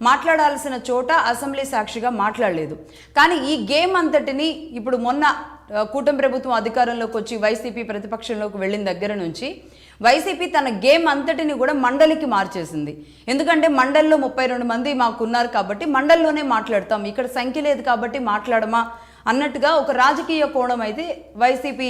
మాట్లాడాల్సిన చోట అసెంబ్లీ సాక్షిగా మాట్లాడలేదు. కానీ ఈ గేమ్ అంతటిని ఇప్పుడు మొన్న కూటమి ప్రభుత్వం అధికారంలోకి వచ్చి వైసీపీ ప్రతిపక్షంలోకి వెళ్ళిన దగ్గర నుంచి వైసీపీ తన గేమ్ అంతటిని కూడా మండలికి మార్చేసింది. ఎందుకంటే మండలిలో 32 మంది మాకున్నారు కాబట్టి మండలిలోనే మాట్లాడతాం, ఇక్కడ సంఖ్య లేదు కాబట్టి మాట్లాడమా అన్నట్టుగా ఒక రాజకీయ కోణం అయితే వైసీపీ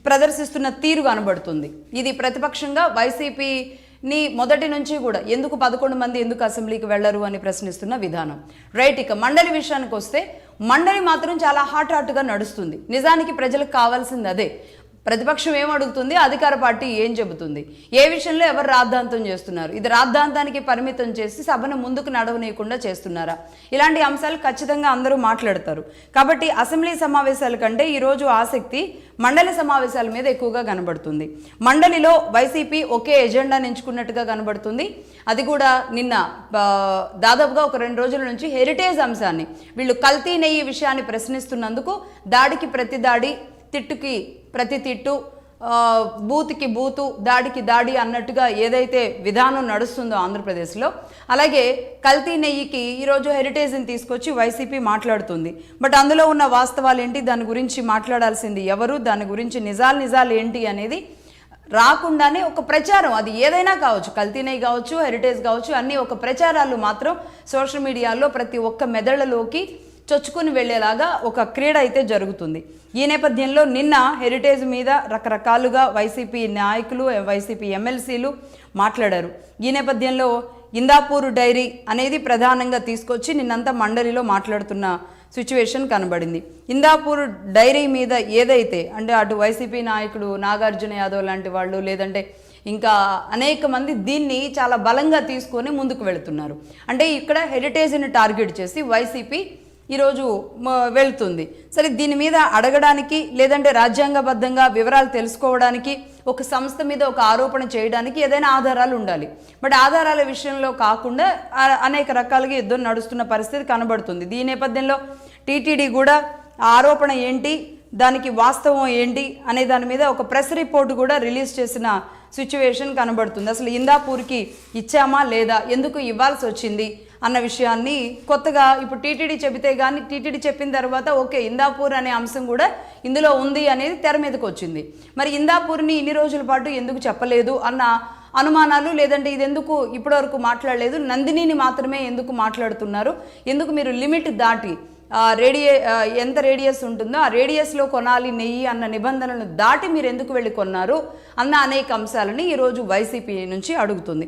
ప్రదర్శిస్తున్న తీరు కనబడుతుంది. ఇది ప్రతిపక్షంగా వైసీపీని మొదటి నుంచి కూడా ఎందుకు 11 మంది ఎందుకు అసెంబ్లీకి వెళ్లరు అని ప్రశ్నిస్తున్న విధానం. రైట్, ఇక మండలి విషయానికి వస్తే మండలి మాత్రం చాలా హాట్గా నడుస్తుంది. నిజానికి ప్రజలకు కావాల్సింది అదే. ప్రతిపక్షం ఏం అడుగుతుంది, అధికార పార్టీ ఏం చెబుతుంది, ఏ విషయంలో ఎవరు రాద్ధాంతం చేస్తున్నారు, ఇది రాద్ధాంతానికి పరిమితం చేసి సభను ముందుకు నడవనీయకుండా చేస్తున్నారా, ఇలాంటి అంశాలు ఖచ్చితంగా అందరూ మాట్లాడతారు. కాబట్టి అసెంబ్లీ సమావేశాల కంటే ఈరోజు ఆసక్తి మండలి సమావేశాల మీద ఎక్కువగా కనబడుతుంది. మండలిలో వైసీపీ ఒకే ఎజెండాను ఎంచుకున్నట్టుగా కనబడుతుంది. అది కూడా నిన్న దాదాపుగా ఒక 2 రోజుల నుంచి హెరిటేజ్ అంశాన్ని వీళ్ళు కల్తీ నెయ్యి విషయాన్ని ప్రశ్నిస్తున్నందుకు దాడికి ప్రతి దాడి, తిట్టుకి ప్రతి తిట్టు, బూత్కి బూతు, దాడికి దాడి అన్నట్టుగా ఏదైతే విధానం నడుస్తుందో ఆంధ్రప్రదేశ్లో, అలాగే కల్తీ నెయ్యికి ఈరోజు హెరిటేజ్ని తీసుకొచ్చి వైసీపీ మాట్లాడుతుంది. బట్ అందులో ఉన్న వాస్తవాలు ఏంటి, దాని గురించి మాట్లాడాల్సింది ఎవరు, దాని గురించి నిజాలు ఏంటి అనేది రాకుండానే ఒక ప్రచారం, అది ఏదైనా కావచ్చు, కల్తీ నెయ్యి కావచ్చు, హెరిటేజ్ కావచ్చు, అన్నీ ఒక ప్రచారాలు మాత్రం సోషల్ మీడియాలో ప్రతి ఒక్క మెదళ్లలోకి చొచ్చుకుని వెళ్ళేలాగా ఒక క్రీడ అయితే జరుగుతుంది. ఈ నేపథ్యంలో నిన్న హెరిటేజ్ మీద రకరకాలుగా వైసీపీ నాయకులు, వైసీపీ ఎమ్మెల్సీలు మాట్లాడారు. ఈ నేపథ్యంలో ఇందాపూర్ డైరీ అనేది ప్రధానంగా తీసుకొచ్చి నిన్నంతా మండలిలో మాట్లాడుతున్న సిచ్యువేషన్ కనబడింది. ఇందాపూర్ డైరీ మీద ఏదైతే అంటే అటు వైసీపీ నాయకుడు నాగార్జున యాదవ్ లాంటి వాళ్ళు, లేదంటే ఇంకా అనేక మంది దీన్ని చాలా బలంగా తీసుకొని ముందుకు వెళుతున్నారు. అంటే ఇక్కడ హెరిటేజ్ని టార్గెట్ చేసి వైసీపీ ఈరోజు వెళ్తుంది. సరే, దీని మీద అడగడానికి లేదంటే రాజ్యాంగబద్ధంగా వివరాలు తెలుసుకోవడానికి ఒక సంస్థ మీద ఒక ఆరోపణ చేయడానికి ఏదైనా ఆధారాలు ఉండాలి. బట్ ఆధారాల విషయంలో కాకుండా అనేక రకాలుగా యుద్ధం నడుస్తున్న పరిస్థితి కనబడుతుంది. ఈ నేపథ్యంలో టీటీడీ కూడా ఆరోపణ ఏంటి, దానికి వాస్తవం ఏంటి అనే దాని మీద ఒక ప్రెస్ రిపోర్ట్ కూడా రిలీజ్ చేసిన సిచ్యువేషన్ కనబడుతుంది. అసలు ఇందాపూర్కి ఇచ్చామా లేదా, ఎందుకు ఇవ్వాల్సి వచ్చింది అన్న విషయాన్ని కొత్తగా ఇప్పుడు టీటీడీ చెబితే కానీ, టీటీడీ చెప్పిన తర్వాత ఓకే ఇందాపూర్ అనే అంశం కూడా ఇందులో ఉంది అనేది తెర మీదకి వచ్చింది. మరి ఇందాపూర్ని ఇన్ని రోజుల పాటు ఎందుకు చెప్పలేదు అన్న అనుమానాలు, లేదంటే ఇది ఎందుకు ఇప్పటివరకు మాట్లాడలేదు, నందినిని మాత్రమే ఎందుకు మాట్లాడుతున్నారు, ఎందుకు మీరు లిమిట్ దాటి ఎంత రేడియస్ ఉంటుందో ఆ రేడియస్లో కొనాలి నెయ్యి అన్న నిబంధనలను దాటి మీరు ఎందుకు వెళ్ళి కొన్నారు అన్న అనేక అంశాలని ఈరోజు వైసీపీ నుంచి అడుగుతుంది.